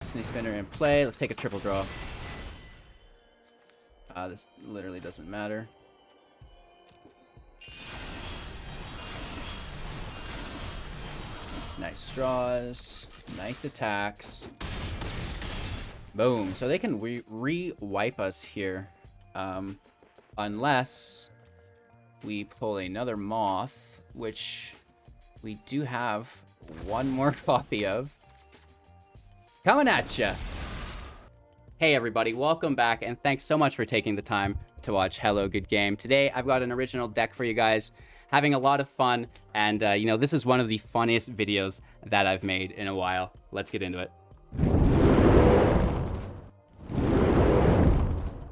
Destiny Spinner in play. Let's take a triple draw. This literally doesn't matter. Nice draws. Nice attacks. Boom. So they can re-wipe us here. Unless we pull another Moth, which we do have one more copy of. Coming at ya! Hey everybody, welcome back, and thanks so much for taking the time to watch Hello Good Game. Today, I've got an original deck for you guys, having a lot of fun, and you know, this is one of the funniest videos that I've made in a while. Let's get into it.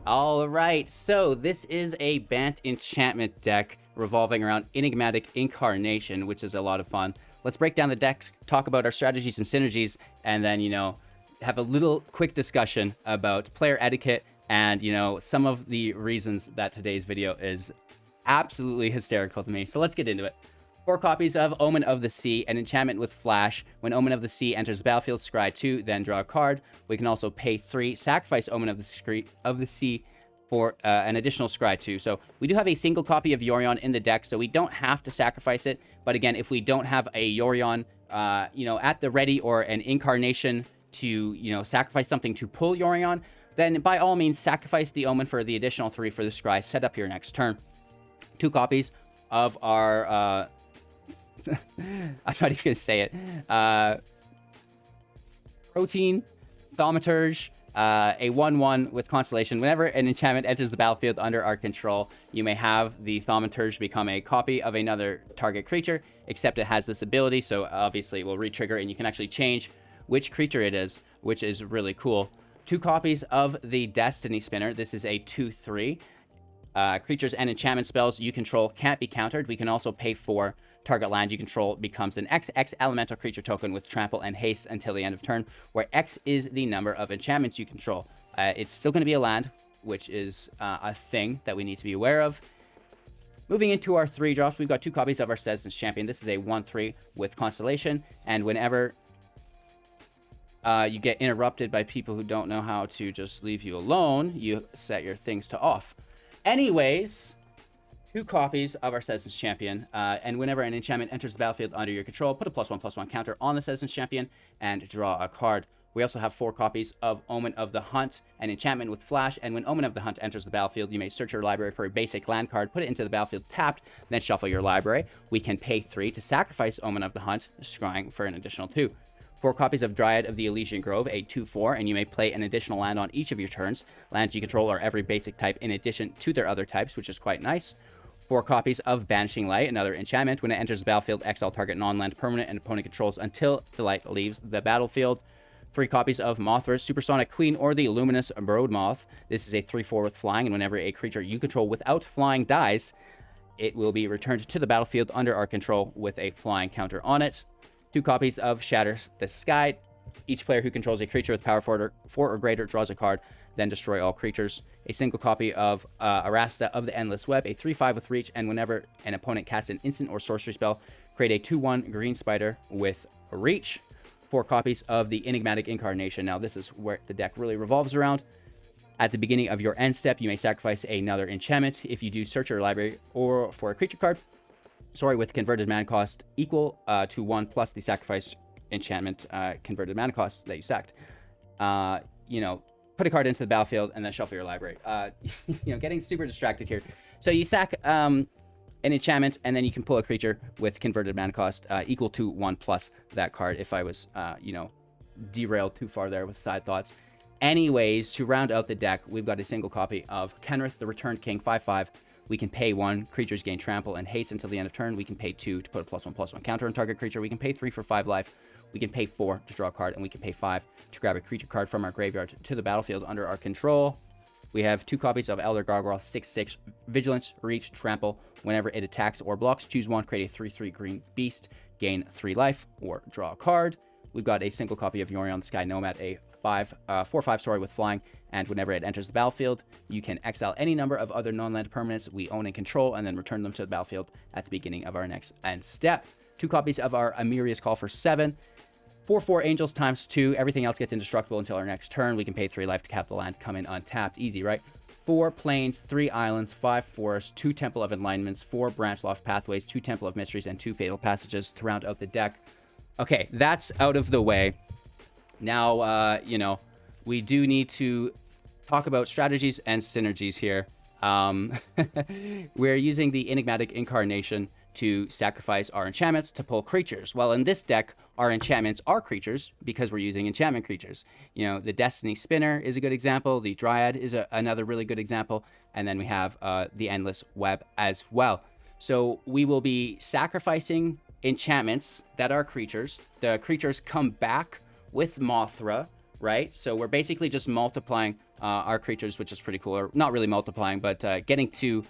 Alright, so this is a Bant enchantment deck revolving around Enigmatic Incarnation, which is a lot of fun. Let's break down the decks, talk about our strategies and synergies, and then, you know, have a little quick discussion about player etiquette and, you know, some of the reasons that today's video is absolutely hysterical to me. So let's get into it. 4 copies of Omen of the Sea, an enchantment with flash. When Omen of the Sea enters the battlefield, scry 2, then draw a card. We can also pay 3, sacrifice Omen of the Sea for an additional scry 2. So we do have a single copy of Yorion in the deck, so we don't have to sacrifice it. But again, if we don't have a Yorion, you know, at the ready or an incarnation to, you know, sacrifice something to pull Yorion, then by all means sacrifice the Omen for the additional 3 for the scry. Set up your next turn. 2 copies of our I'm not even gonna say it. Protean Thaumaturge, a 1/1 with Constellation. Whenever an enchantment enters the battlefield under our control, you may have the Thaumaturge become a copy of another target creature, except it has this ability, so obviously it will re-trigger, and you can actually change which creature it is, which is really cool. 2 copies of the Destiny Spinner. This is a 2/3. Creatures and enchantment spells you control can't be countered. We can also pay 4. Target land you control becomes an XX elemental creature token with trample and haste until the end of turn, where X is the number of enchantments you control. It's still going to be a land, which is a thing that we need to be aware of. Moving into our 3 drops, we've got 2 copies of our Setessan Champion. This is a 1/3 with Constellation, and whenever you get interrupted by people who don't know how to just leave you alone, you set your things to off. Anyways, 2 copies of our Setessan Champion, and whenever an enchantment enters the battlefield under your control, put a +1/+1 counter on the Setessan Champion and draw a card. We also have 4 copies of Omen of the Hunt, an enchantment with flash, and when Omen of the Hunt enters the battlefield, you may search your library for a basic land card, put it into the battlefield tapped, then shuffle your library. We can pay 3 to sacrifice Omen of the Hunt, scrying for an additional 2. 4 copies of Dryad of the Ilysian Grove, a 2/4, and you may play an additional land on each of your turns. Lands you control are every basic type in addition to their other types, which is quite nice. 4 copies of Banishing Light, another enchantment. When it enters the battlefield, exile target non-land permanent and opponent controls until the light leaves the battlefield. 3 copies of Mothra's Supersonic Queen or the Luminous Broodmoth. This is a 3/4 with flying, and whenever a creature you control without flying dies, it will be returned to the battlefield under our control with a flying counter on it. 2 copies of Shatter the Sky. Each player who controls a creature with power 4 or greater draws a card, then destroy all creatures. A single copy of Arasta of the Endless Web, a 3/5 with reach, and whenever an opponent casts an instant or sorcery spell, create a 2/1 green spider with reach. 4 copies of the Enigmatic Incarnation. Now this is where the deck really revolves around. At the beginning of your end step, you may sacrifice another enchantment. If you do, search your library or for a creature card, with converted mana cost equal to 1 plus the sacrifice enchantment converted mana cost that you sacked. You know, put a card into the battlefield and then shuffle your library. You know, getting super distracted here. So you sack an enchantment, and then you can pull a creature with converted mana cost equal to 1 plus that card. If I was, you know, derailed too far there with side thoughts. Anyways, to round out the deck, we've got a single copy of Kenrith, the Returned King, 5/5. We can pay 1, creatures gain trample and haste until the end of turn. We can pay 2 to put a +1/+1 counter on target creature. We can pay 3 for 5 life. We can pay 4 to draw a card, and we can pay 5 to grab a creature card from our graveyard to the battlefield under our control. We have 2 copies of Elder Gargoyle, 6/6, Vigilance, Reach, Trample. Whenever it attacks or blocks, choose 1, create a 3/3 green beast, gain 3 life, or draw a card. We've got a single copy of Yorion the Sky Nomad, a 4/5 story with flying, and whenever it enters the battlefield, you can exile any number of other non-land permanents we own and control, and then return them to the battlefield at the beginning of our next end step. 2 copies of our Emeria's Call for 7. 4/4 Angels times 2. Everything else gets indestructible until our next turn. We can pay 3 life to cap the land, come in untapped. Easy, right? 4 plains, 3 islands, 5 forests, 2 Temple of Enlightenments, 4 Branchloft Pathways, 2 Temple of Mysteries, and 2 Fatal Passages to round out the deck. Okay, that's out of the way. Now, you know, we do need to talk about strategies and synergies here. We're using the Enigmatic Incarnation to sacrifice our enchantments to pull creatures. Well, in this deck, our enchantments are creatures because we're using enchantment creatures. You know, the Destiny Spinner is a good example. The Dryad is another really good example. And then we have the Endless Web as well. So we will be sacrificing enchantments that are creatures. The creatures come back with Mothra, right? So we're basically just multiplying our creatures, which is pretty cool. Or not really multiplying, but getting to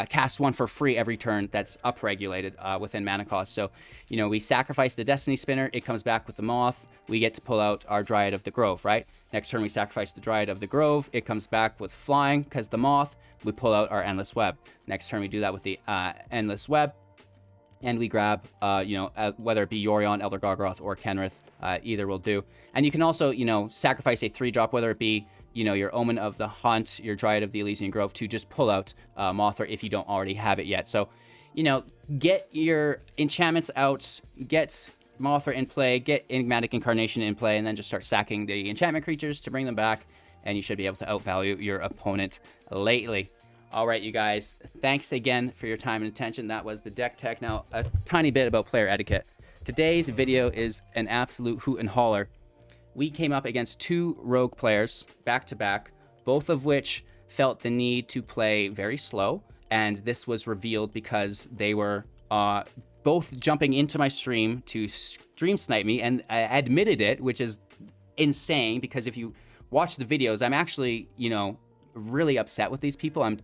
cast 1 for free every turn that's upregulated within mana cost. So, you know, we sacrifice the Destiny Spinner. It comes back with the Moth. We get to pull out our Dryad of the Grove, right? Next turn, we sacrifice the Dryad of the Grove. It comes back with flying because the Moth. We pull out our Endless Web. Next turn, we do that with the Endless Web. And we grab, you know, whether it be Yorion, Elder Gargaroth, or Kenrith, either will do. And you can also, you know, sacrifice a 3-drop, whether it be, you know, your Omen of the Hunt, your Dryad of the Elysian Grove, to just pull out Mothra if you don't already have it yet. So, you know, get your enchantments out, get Mothra in play, get Enigmatic Incarnation in play, and then just start sacking the enchantment creatures to bring them back, and you should be able to outvalue your opponent lately. All right, you guys, thanks again for your time and attention. That was the deck tech. Now, a tiny bit about player etiquette. Today's video is an absolute hoot and holler. We came up against 2 rogue players back-to-back, both of which felt the need to play very slow, and this was revealed because they were both jumping into my stream to stream snipe me, and admitted it, which is insane, because if you watch the videos, I'm actually, you know, really upset with these people. I'm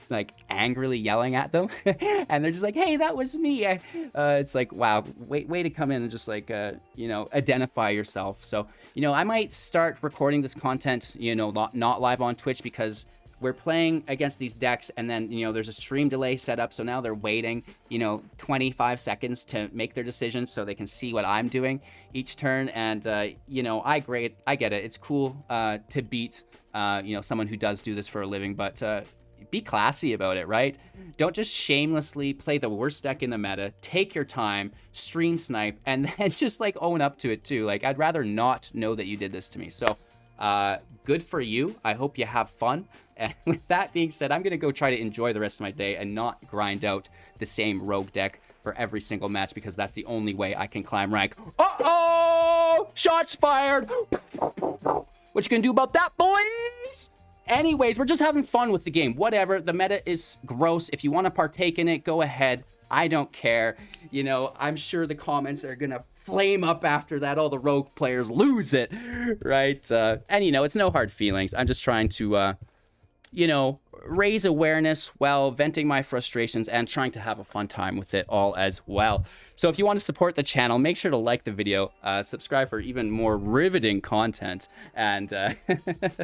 like angrily yelling at them and they're just like, hey, that was me. It's like, wow, way to come in and just like, you know, identify yourself. So, you know, I might start recording this content, you know, not live on Twitch, because we're playing against these decks, and then, you know, there's a stream delay set up. So now they're waiting, you know, 25 seconds to make their decision so they can see what I'm doing each turn. And, you know, I get it. It's cool to beat, you know, someone who does do this for a living, but be classy about it, right? Don't just shamelessly play the worst deck in the meta. Take your time, stream snipe, and then just like own up to it too. Like, I'd rather not know that you did this to me. So good for you. I hope you have fun. And with that being said, I'm gonna go try to enjoy the rest of my day and not grind out the same rogue deck for every single match, because that's the only way I can climb rank. Uh-oh! Shots fired! What you gonna do about that, boys? Anyways, we're just having fun with the game. Whatever. The meta is gross. If you want to partake in it, go ahead. I don't care. You know, I'm sure the comments are gonna flame up after that. All the rogue players lose it, right? And, you know, it's no hard feelings. I'm just trying to, you know, raise awareness while venting my frustrations and trying to have a fun time with it all as well. So if you want to support the channel, make sure to like the video, subscribe for even more riveting content, and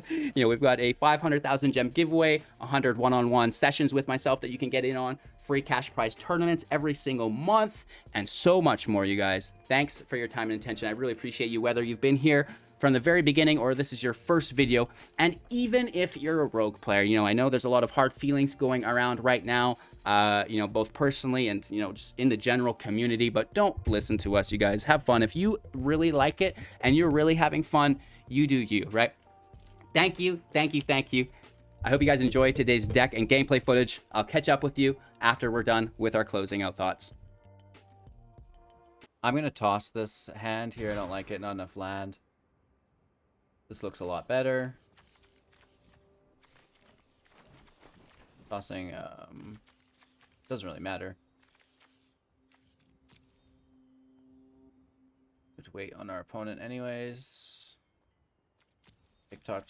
you know, we've got a 500,000 gem giveaway, 100 one-on-one sessions with myself that you can get in on, free cash prize tournaments every single month, and so much more, you guys. Thanks for your time and attention. I really appreciate you, whether you've been here from the very beginning or this is your first video. And even if you're a rogue player, you know, I know there's a lot of hard feelings going around right now, you know, both personally and, you know, just in the general community, but don't listen to us, you guys. Have fun. If you really like it and you're really having fun, you do you, right? Thank you. I hope you guys enjoyed today's deck and gameplay footage. I'll catch up with you after we're done with our closing out thoughts. I'm gonna toss this hand here. I don't like it. Not enough land. This looks a lot better. Tossing, doesn't really matter. Good to wait on our opponent anyways. Tick tock.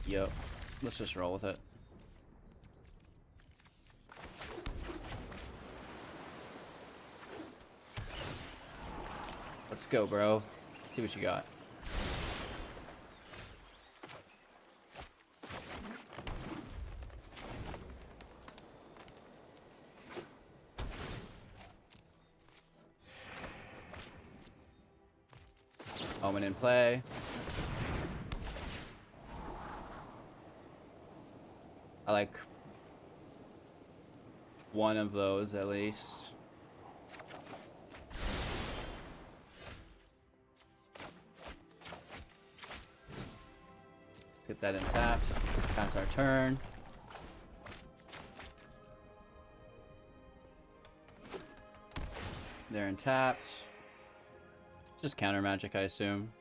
Yep. Let's just roll with it. Let's go, bro. See what you got. Omen in play. I like one of those at least. Let's get that in tapped. Pass our turn. They're in tapped. Just counter magic, I assume.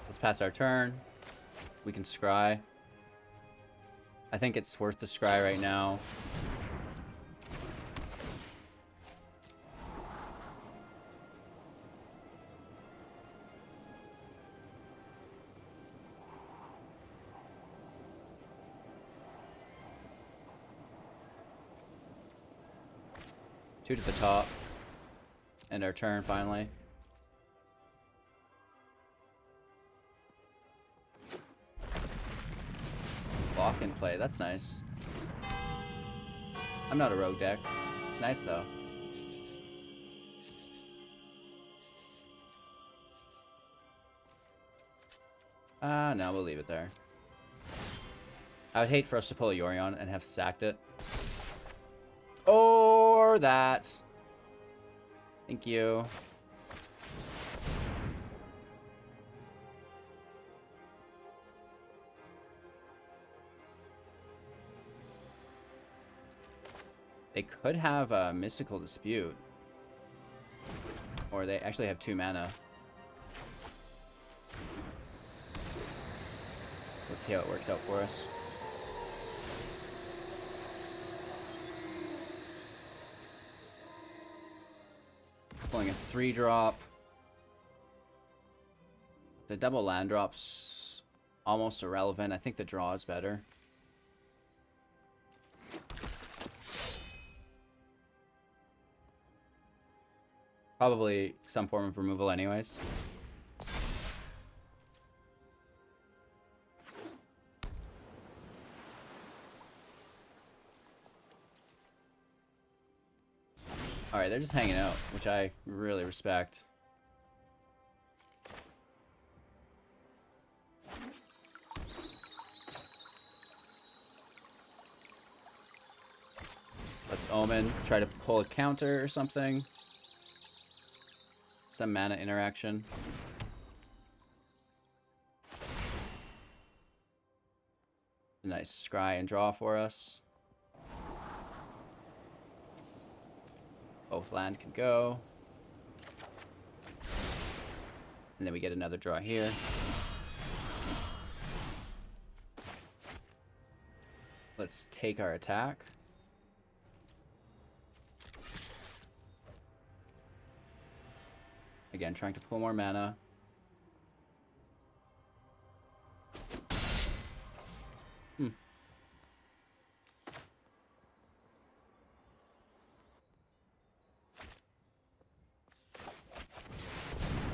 Let's pass our turn. We can scry. I think it's worth the scry right now. Two to the top. End our turn finally. Lock and play, that's nice. I'm not a rogue deck. It's nice though. No, we'll leave it there. I would hate for us to pull a Yorion and have sacked it. Or that. Thank you. They could have a Mystical Dispute. Or they actually have 2 mana. Let's see how it works out for us. Pulling a 3-drop. The double land drop's almost irrelevant. I think the draw is better. Probably some form of removal anyways. Alright, they're just hanging out, which I really respect. Let's Omen, try to pull a counter or something. Some mana interaction. Nice scry and draw for us. Both land can go. And then we get another draw here. Let's take our attack. Again, trying to pull more mana.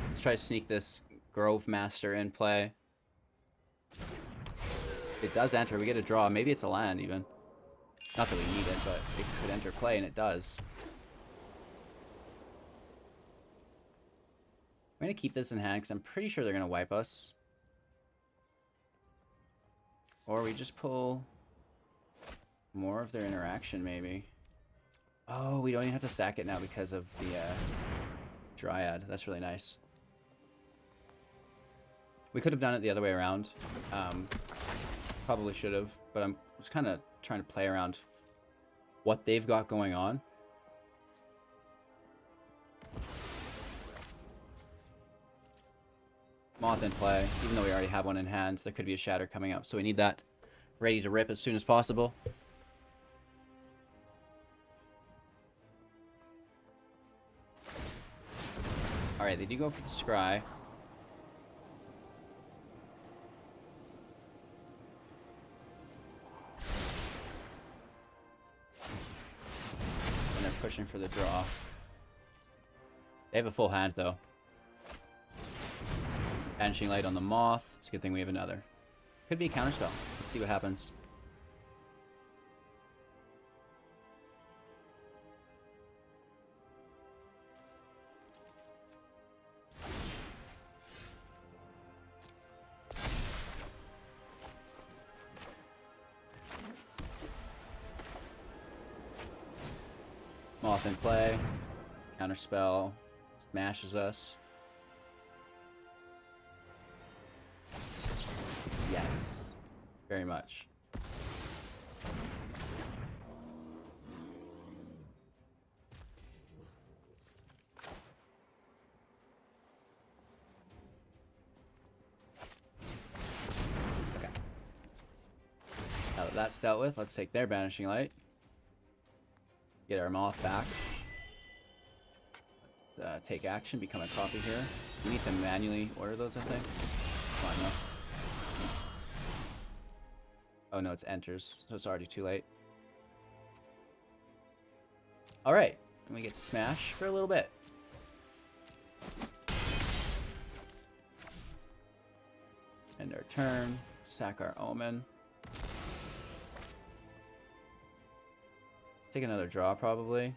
Let's try to sneak this Grove Master in play. It does enter. We get a draw. Maybe it's a land even. Not that we need it, but it could enter play, and it does. I'm going to keep this in hand because I'm pretty sure they're going to wipe us. Or we just pull more of their interaction, maybe. Oh, we don't even have to sack it now because of the Dryad. That's really nice. We could have done it the other way around. Probably should have, but I'm just kind of trying to play around what they've got going on. Moth in play, even though we already have one in hand. There could be a shatter coming up, so we need that ready to rip as soon as possible. Alright, they do go for the scry. And they're pushing for the draw. They have a full hand, though. Banishing Light on the Moth. It's a good thing we have another. Could be a counterspell. Let's see what happens. Moth in play. Counterspell. Smashes us. Yes. Very much. Okay. Now that that's dealt with, let's take their Banishing Light. Get our Moth back. Let's take action, become a copy here. We need to manually order those, I think. Fine enough. Oh no, it's enters, so it's already too late. Alright, and we get to smash for a little bit. End our turn, sack our Omen. Take another draw probably,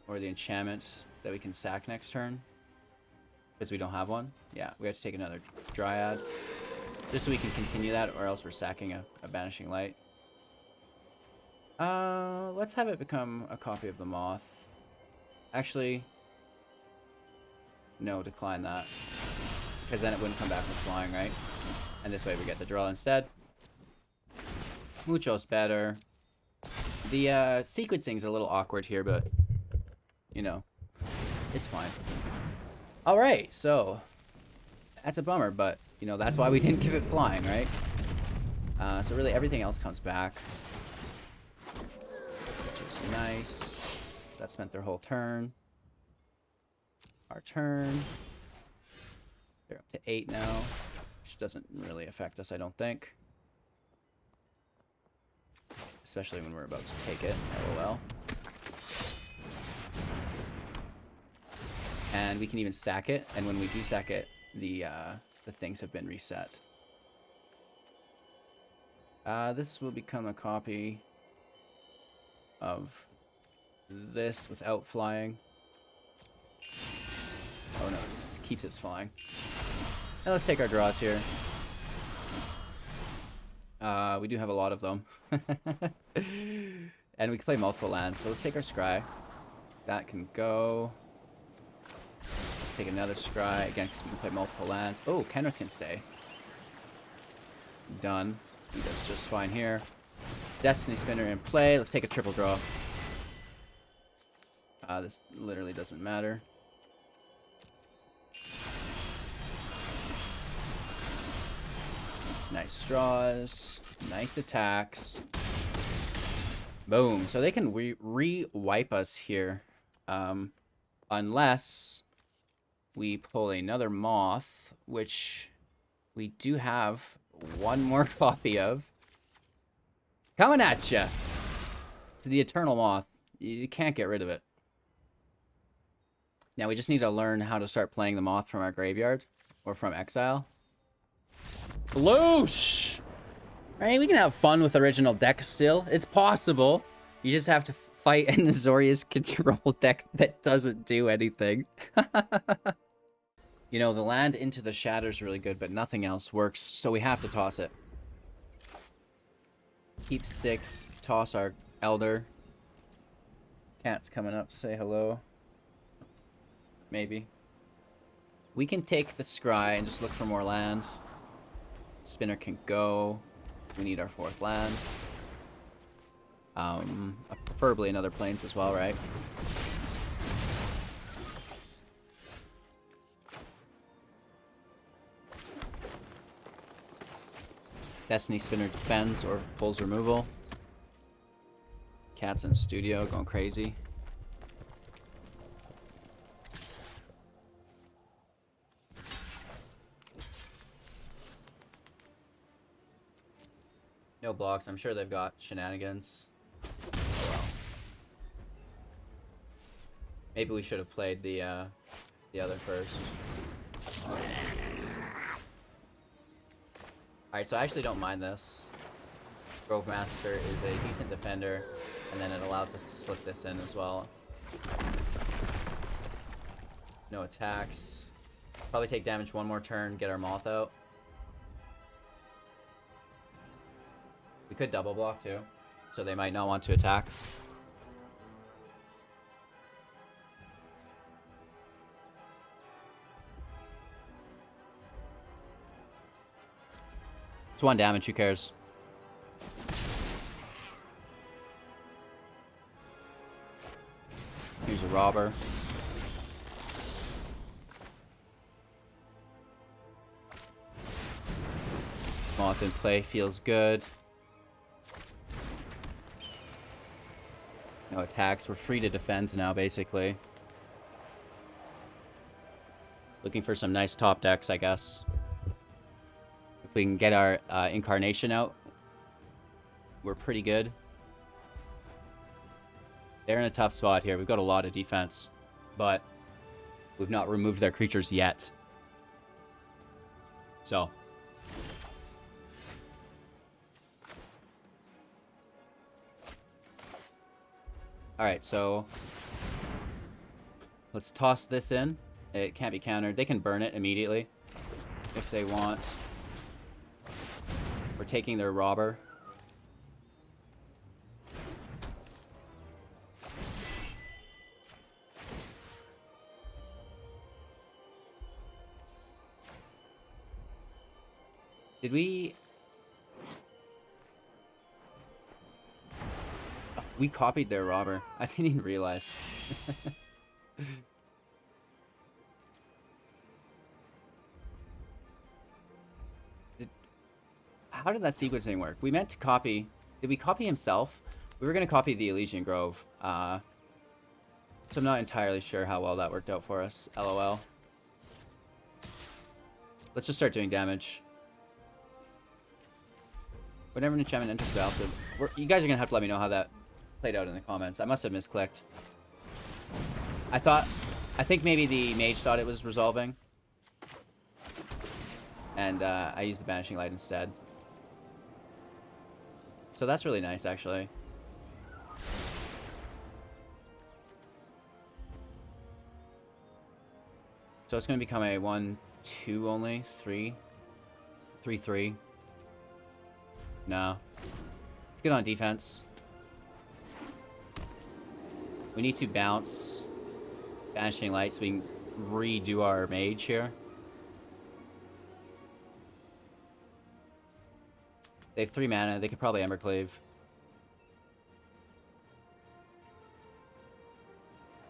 or the enchantment that we can sack next turn. Because we don't have one. Yeah, we have to take another Dryad. Just so we can continue that, or else we're sacking a Banishing Light. Let's have it become a copy of the Moth. Actually, no, decline that. Because then it wouldn't come back with flying, right? And this way we get the draw instead. Mucho's better. The sequencing's a little awkward here, but, you know, it's fine. Alright, so, that's a bummer, but, you know, that's why we didn't give it flying, right? So really everything else comes back. Which is nice. That spent their whole turn. Our turn. They're up to 8 now, which doesn't really affect us, I don't think. Especially when we're about to take it. LOL. And we can even sack it, and when we do sack it, the things have been reset. This will become a copy of this without flying. Oh no, it keeps its flying. Now let's take our draws here. We do have a lot of them. And we can play multiple lands, so let's take our Scry. That can go. Let's take another Scry, again, because we can play multiple lands. Oh, Kenrith can stay. Done. He does just fine here. Destiny Spinner in play. Let's take a triple draw. This literally doesn't matter. Nice draws. Nice attacks. Boom. So they can re-wipe us here. Unless we pull another Moth, which we do have one more copy of. Coming at ya! It's the Eternal Moth. You can't get rid of it. Now we just need to learn how to start playing the Moth from our graveyard. Or from exile. Bloosh! Right? We can have fun with original deck still. It's possible. You just have to fight an Azorius control deck that doesn't do anything. You know, the land Into the Shatter is really good, but nothing else works, so we have to toss it. Keep 6, toss our Elder. Cat's coming up to say hello. Maybe. We can take the Scry and just look for more land. Spinner can go. We need our 4th land. Preferably another Plains as well, right? Destiny Spinner defends or pulls removal. Cat's in studio going crazy. No blocks. I'm sure they've got shenanigans. Oh well. Maybe we should have played the other first. Alright, so I actually don't mind this. Grove Master is a decent defender, and then it allows us to slip this in as well. No attacks. Probably take damage one more turn, get our Moth out. We could double block too, so they might not want to attack. It's 1 damage, who cares? Here's a robber. Moth in play feels good. No attacks. We're free to defend now, basically. Looking for some nice top decks, I guess. If we can get our Incarnation out, we're pretty good. They're in a tough spot here. We've got a lot of defense, but we've not removed their creatures yet. So. Alright, so let's toss this in. It can't be countered. They can burn it immediately if they want. We're taking their robber. Did we... Oh, we copied their robber. I didn't even realize. How did that sequencing work? We meant to copy... Did we copy himself? We were going to copy the Elysian Grove. So I'm not entirely sure how well that worked out for us. LOL. Let's just start doing damage. Whenever an enchantment enters the battlefield, you guys are going to have to let me know how that played out in the comments. I must have misclicked. I think maybe the mage thought it was resolving. And I used the Banishing Light instead. So that's really nice, actually. So it's going to become a 1-2 only. 3. 3-3. No. Let's get on defense. We need to bounce Banishing Light so we can redo our mage here. They have 3 mana. They could probably Embercleave.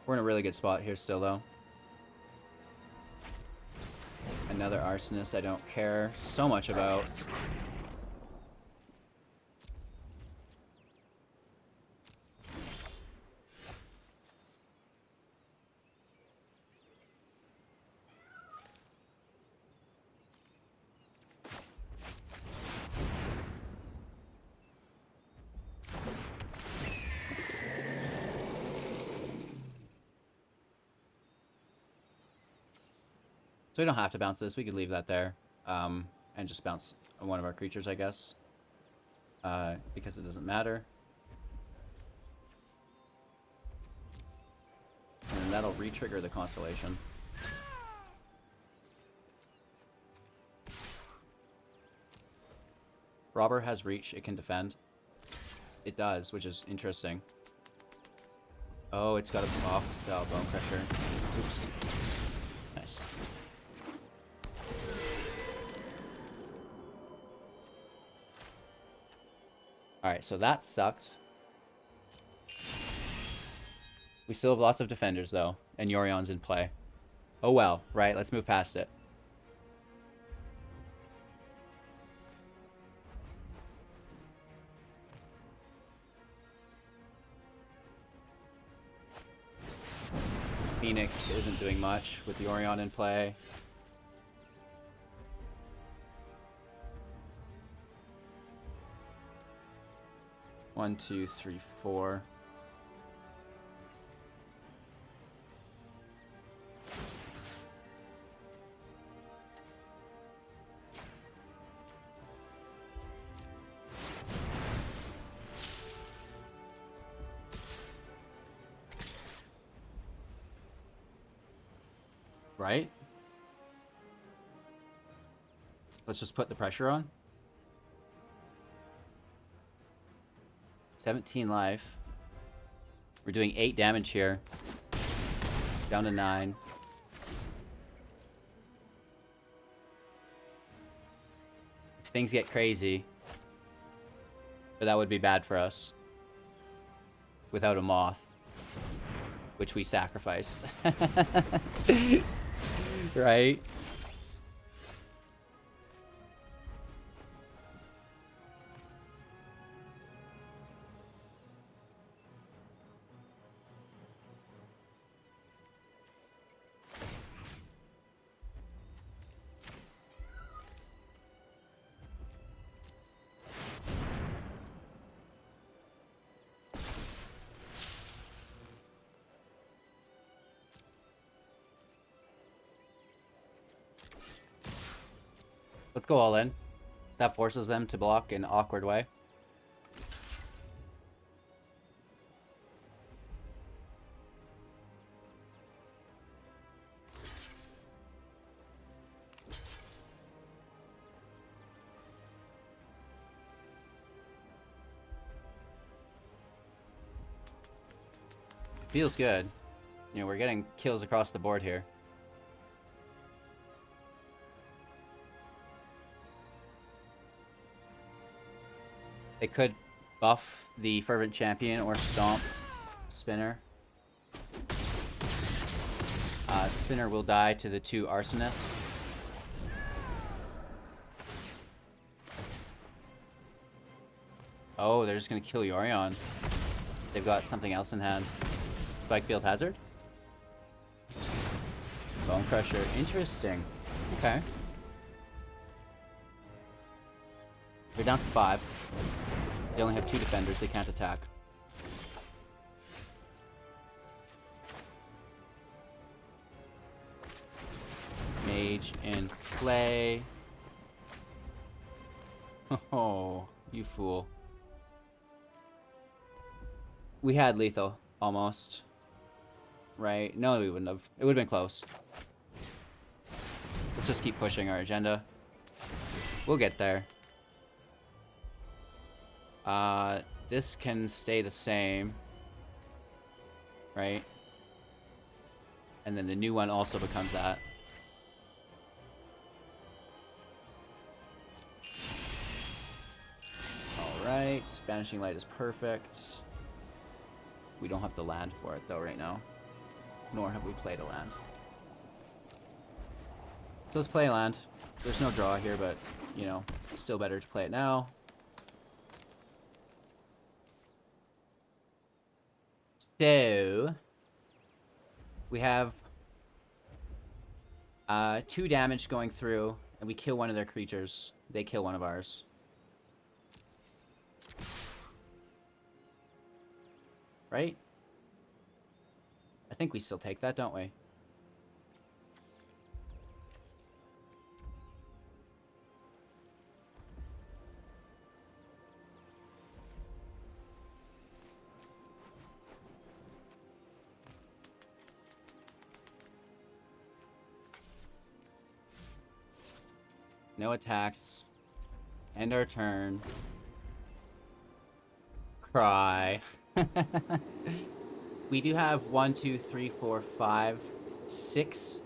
We're in a really good spot here still, though. Another Arsonist I don't care so much about. So we don't have to bounce this. We could leave that there. And just bounce one of our creatures, I guess. Because it doesn't matter. And that'll re-trigger the Constellation. Robber has reach. It can defend. It does, which is interesting. Oh, it's got a off spell, Bone Crusher. Oops. Nice. Alright, so that sucks. We still have lots of defenders, though. And Yorion's in play. Oh well, right? Let's move past it. Phoenix isn't doing much with Yorion in play. One, two, three, four. Right? Let's just put the pressure on. 17 life. We're doing 8 damage here. Down to 9. If things get crazy, but that would be bad for us. Without a moth. Which we sacrificed. Right? Let's go all in. That forces them to block in an awkward way. Feels good. You know, we're getting kills across the board here. They could buff the Fervent Champion or stomp Spinner. Spinner will die to the 2 Arsonists. Oh, they're just gonna kill Yorion. They've got something else in hand. Spike Field Hazard? Bone Crusher. Interesting. Okay. They're down to 5. They only have 2 defenders, they can't attack. Mage in play. Oh, you fool. We had lethal, almost. Right? No, we wouldn't have. It would have been close. Let's just keep pushing our agenda. We'll get there. This can stay the same. Right? And then the new one also becomes that. Alright, Banishing Light is perfect. We don't have to land for it though right now. Nor have we played a land. So let's play a land. There's no draw here, but, you know, it's still better to play it now. So, we have 2 damage going through, and we kill one of their creatures. They kill one of ours. Right? I think we still take that, don't we? No attacks. End our turn. Cry. We do have 1, 2, 3, 4, 5, 6,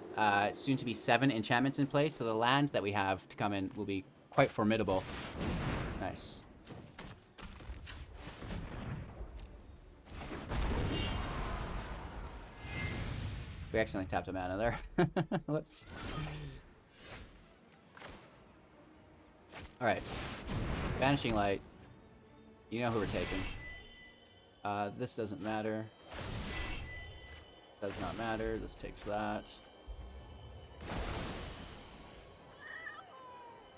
soon to be 7 enchantments in play, so the land that we have to come in will be quite formidable. Nice. We accidentally tapped a mana there. Whoops. Alright. Banishing Light. You know who we're taking. This doesn't matter. Does not matter. This takes that.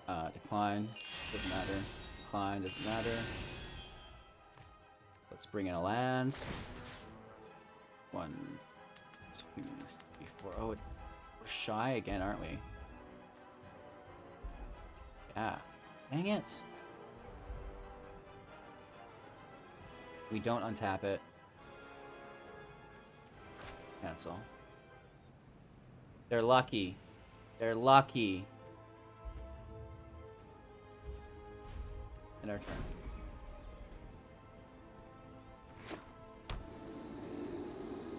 Decline. Doesn't matter. Decline. Doesn't matter. Let's bring in a land. 1, 2, 3, 4. Oh, we're shy again, aren't we? Yeah. Dang it. We don't untap it. Cancel. They're lucky. They're lucky. And our turn.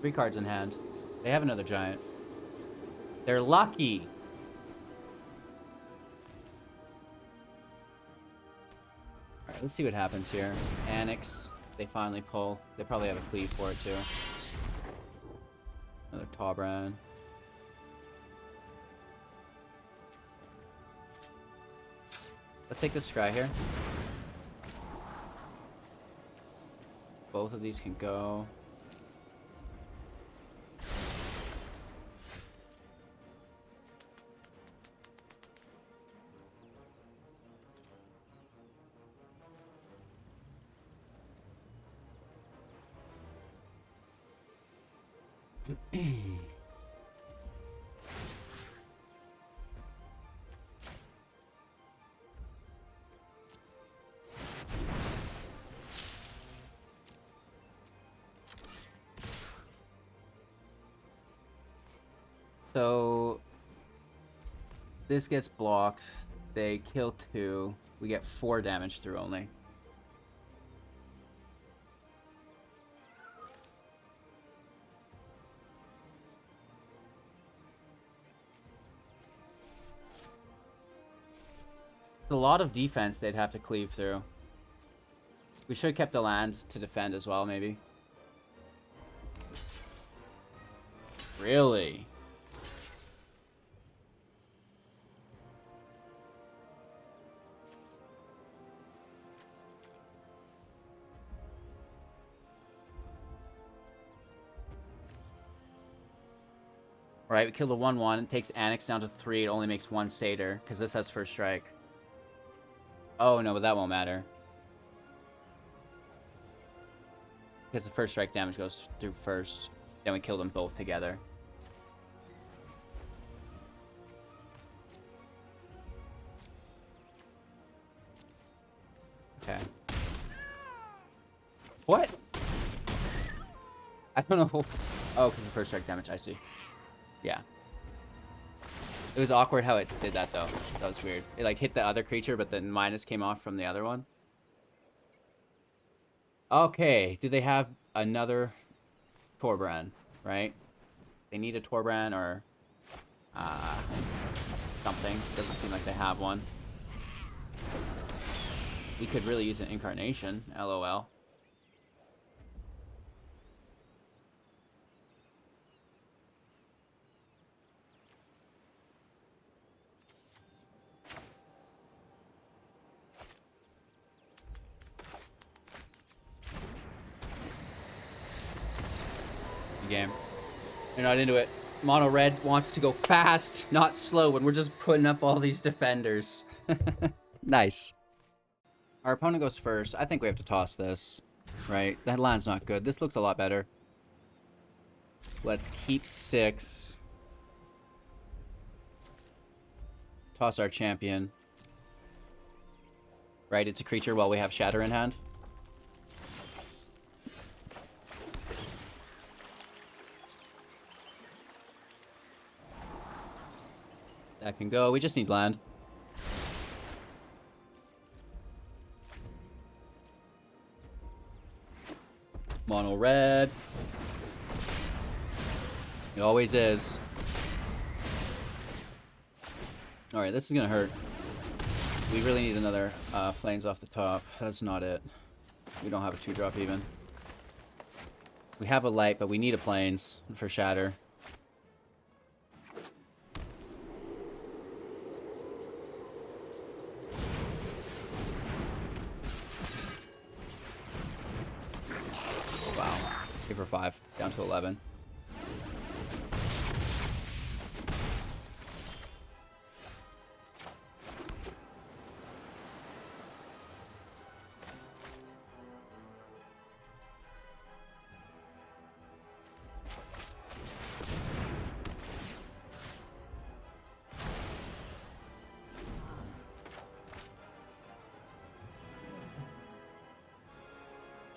Three cards in hand. They have another giant. They're lucky. Alright, let's see what happens here. Annex. They finally pull. They probably have a cleave for it too. Another Taubrand. Let's take this scry here. Both of these can go. So this gets blocked. They kill 2. We get 4 damage through only. It's a lot of defense they'd have to cleave through. We should have kept the land to defend as well, maybe. Really? Alright, we kill the 1/1. It takes Annex down to 3. It only makes 1 Satyr, because this has first strike. Oh, no, but that won't matter. Because the first strike damage goes through first. Then we kill them both together. Okay. What? I don't know. Oh, because the first strike damage, I see. Yeah. It was awkward how it did that, though. That was weird. It, like, hit the other creature, but the minus came off from the other one. Okay. Do they have another Taubrand, right? They need a Taubrand or something. Doesn't seem like they have one. We could really use an Incarnation, LOL. Game. You're not into it. Mono red wants to go fast, not slow, when we're just putting up all these defenders. Nice. Our opponent goes first. I think we have to toss this, right? That land's not good. This looks a lot better. Let's keep 6. Toss our champion. Right, it's a creature while we have Shatter in hand. That can go. We just need land. Mono red. It always is. Alright, this is gonna hurt. We really need another plains off the top. That's not it. We don't have a 2-drop even. We have a light, but we need a plains for Shatter. For 5, down to 11.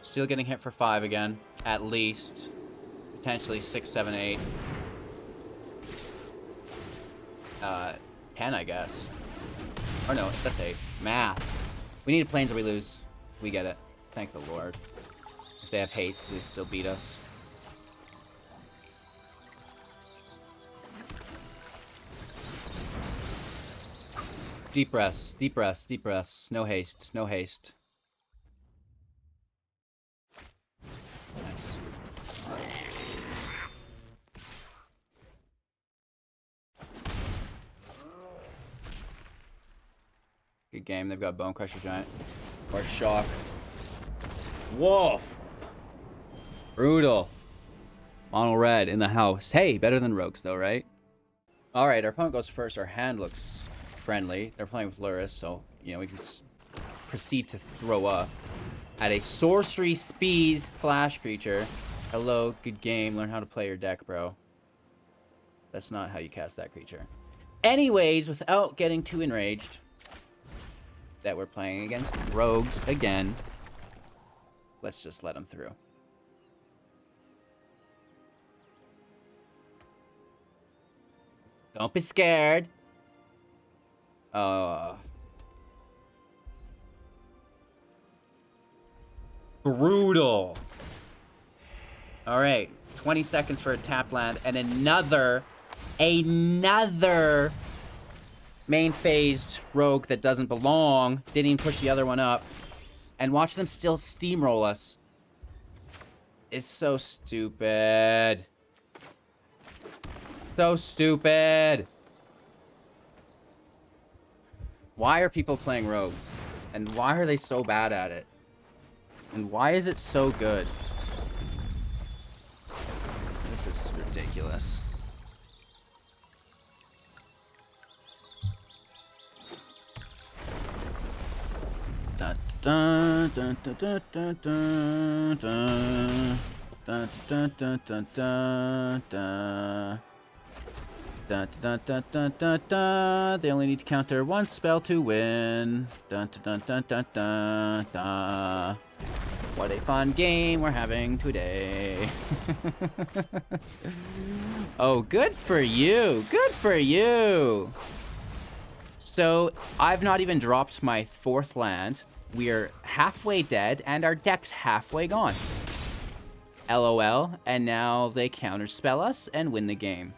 Still getting hit for 5 again, at least. Potentially 6, 7, 8. 10, I guess. Or no, that's 8. Math. We need planes or we lose. We get it. Thank the Lord. If they have haste, they still beat us. Deep breaths, deep breaths, deep breaths. No haste, no haste. Nice. Good game. They've got Bone Crusher Giant. Or Shock. Wolf! Brutal. Mono red in the house. Hey, better than rogues though, right? Alright, our opponent goes first. Our hand looks friendly. They're playing with Luris, so, you know, we can just proceed to throw up. At a sorcery speed flash creature. Hello, good game. Learn how to play your deck, bro. That's not how you cast that creature. Anyways, without getting too enraged, that we're playing against rogues again. Let's just let them through. Don't be scared. Brutal. Alright, 20 seconds for a tap land, and another main phased rogue that doesn't belong. Didn't even push the other one up. And watch them still steamroll us. It's so stupid. So stupid. Why are people playing rogues? And why are they so bad at it? And why is it so good? This is ridiculous. Dun, dun, dun, dun, dun, dun, dun. Dun, dun, dun, dun, dun, dun. Dun, dun, dun, dun, dun, dun. They only need to counter one spell to win. Dun, dun, dun, dun, dun, dun. What a fun game we're having today. Oh, good for you. Good for you. So, I've not even dropped my 4th land. We are halfway dead, and our deck's halfway gone. LOL, and now they counterspell us and win the game.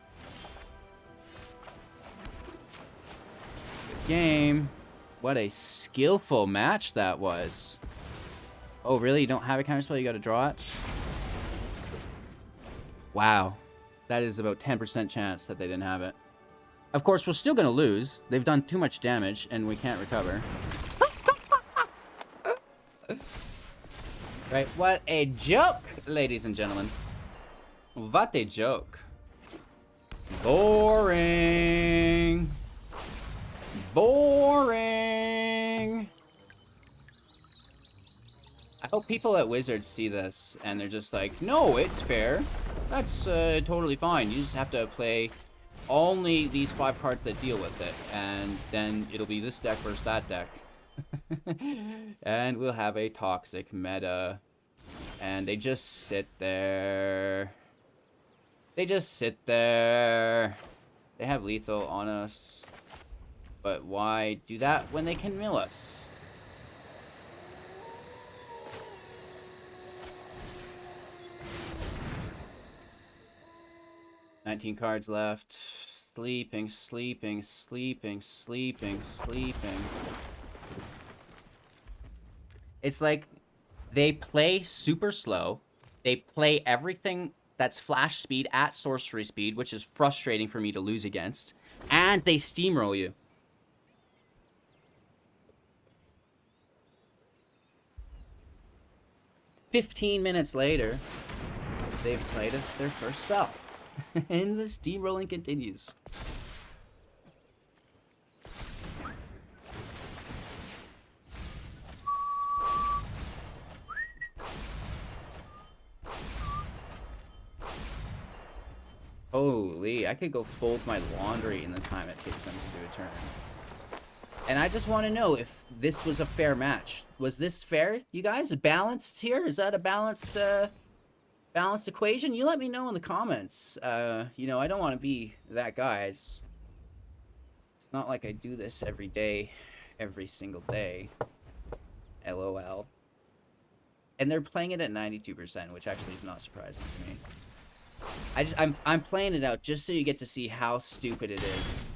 Good game. What a skillful match that was. Oh, really? You don't have a counterspell? You gotta draw it? Wow. That is about 10% chance that they didn't have it. Of course, we're still gonna lose. They've done too much damage, and we can't recover. Right, what a joke, ladies and gentlemen. What a joke. Boring. Boring. I hope people at Wizards see this, and they're just like, no, it's fair. That's totally fine. You just have to play only these 5 cards that deal with it, and then it'll be this deck versus that deck. And we'll have a toxic meta. And they just sit there. They just sit there. They have lethal on us. But why do that when they can mill us? $19 cards left. Sleeping, sleeping, sleeping, sleeping, sleeping. It's like they play super slow. They play everything that's flash speed at sorcery speed, which is frustrating for me to lose against. And they steamroll you. "15 minutes later, they've played their first spell." And the steamrolling continues. Holy, I could go fold my laundry in the time it takes them to do a turn. And I just want to know if this was a fair match. Was this fair, you guys? Balanced here? Is that a balanced balanced equation? You let me know in the comments. You know, I don't want to be that guy. Not like I do this every day, every single day. LOL. And they're playing it at 92%, which actually is not surprising to me. I'm playing it out just so you get to see how stupid it is.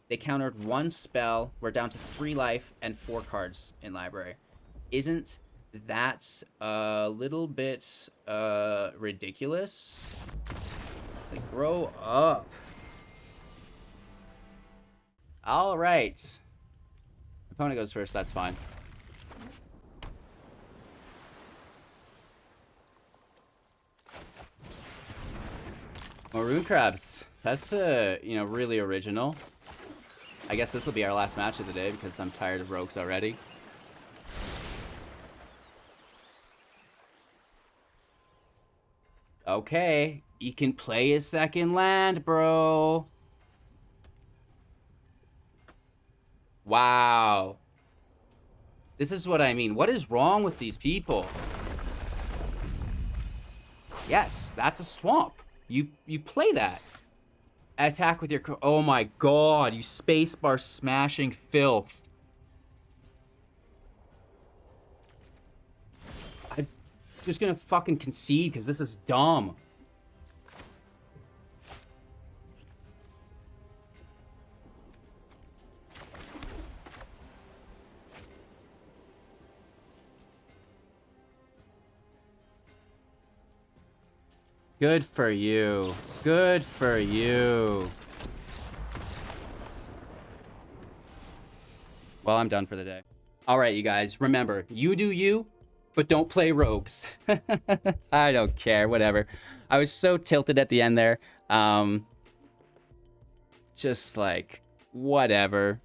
They countered 1 spell. We're down to 3 life and 4 cards in library. Isn't that a little bit ridiculous? Like, grow up. All right. Opponent goes first. That's fine. Maroon Crabs. That's, you know, really original. I guess this will be our last match of the day because I'm tired of rogues already. Okay. You can play a second land, bro. Wow. This is what I mean. What is wrong with these people? Yes, that's a swamp. You play that. Attack with your... Oh my god, you spacebar smashing filth. I'm just gonna fucking concede because this is dumb. Good for you. Good for you. Well, I'm done for the day. All right, you guys. Remember, you do you, but don't play rogues. I don't care. Whatever. I was so tilted at the end there. Just like, whatever.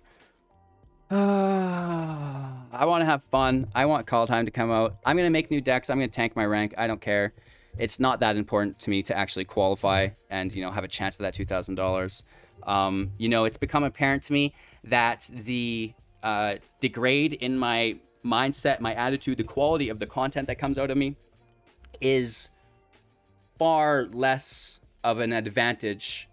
I want to have fun. I want Call Time to come out. I'm going to make new decks. I'm going to tank my rank. I don't care. It's not that important to me to actually qualify and, you know, have a chance at that $2,000. You know, it's become apparent to me that the degrade in my mindset, my attitude, the quality of the content that comes out of me is far less of an advantage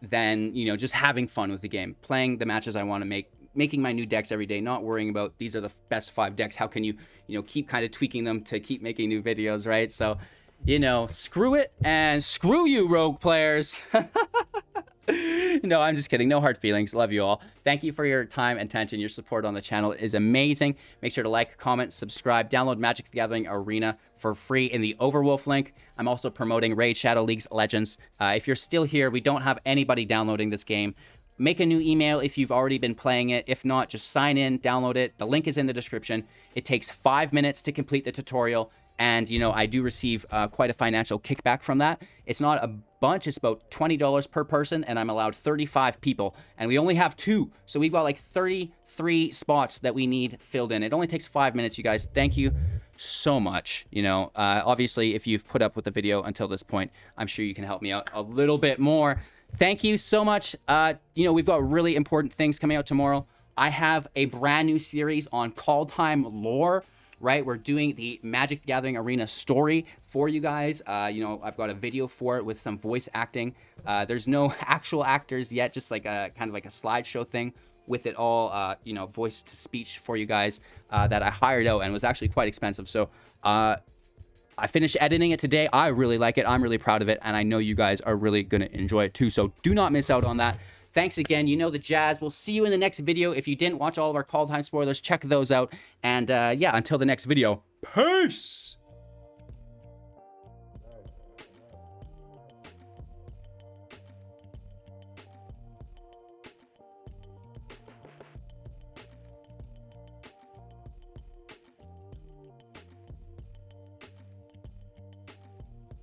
than, you know, just having fun with the game, playing the matches I want to make, making my new decks every day, not worrying about these are the best 5 decks. How can you, you know, keep kind of tweaking them to keep making new videos, right? So, you know, screw it and screw you, rogue players. No, I'm just kidding. No hard feelings. Love you all. Thank you for your time and attention. Your support on the channel is amazing. Make sure to like, comment, subscribe, download Magic the Gathering Arena for free in the Overwolf link. I'm also promoting Raid Shadow League's Legends. If you're still here, we don't have anybody downloading this game. Make a new email if you've already been playing it. If not, just sign in, download it. The link is in the description. It takes 5 minutes to complete the tutorial. And, you know, I do receive quite a financial kickback from that. It's not a bunch. It's about $20 per person, and I'm allowed 35 people. And we only have 2. So we've got like 33 spots that we need filled in. It only takes 5 minutes, you guys. Thank you so much. You know, obviously, if you've put up with the video until this point, I'm sure you can help me out a little bit more. Thank you so much. You know, we've got really important things coming out tomorrow. I have a brand new series on Call Time lore. Right, we're doing the Magic the Gathering Arena story for you guys. You know, I've got a video for it with some voice acting. There's no actual actors yet, just like a kind of like a slideshow thing with it all, you know, voice to speech for you guys that I hired out and was actually quite expensive. So I finished editing it today. I really like it. I'm really proud of it, and I know you guys are really gonna enjoy it too. So do not miss out on that. Thanks again. You know the jazz. We'll see you in the next video. If you didn't watch all of our Call Time spoilers, check those out. And yeah, until the next video, peace!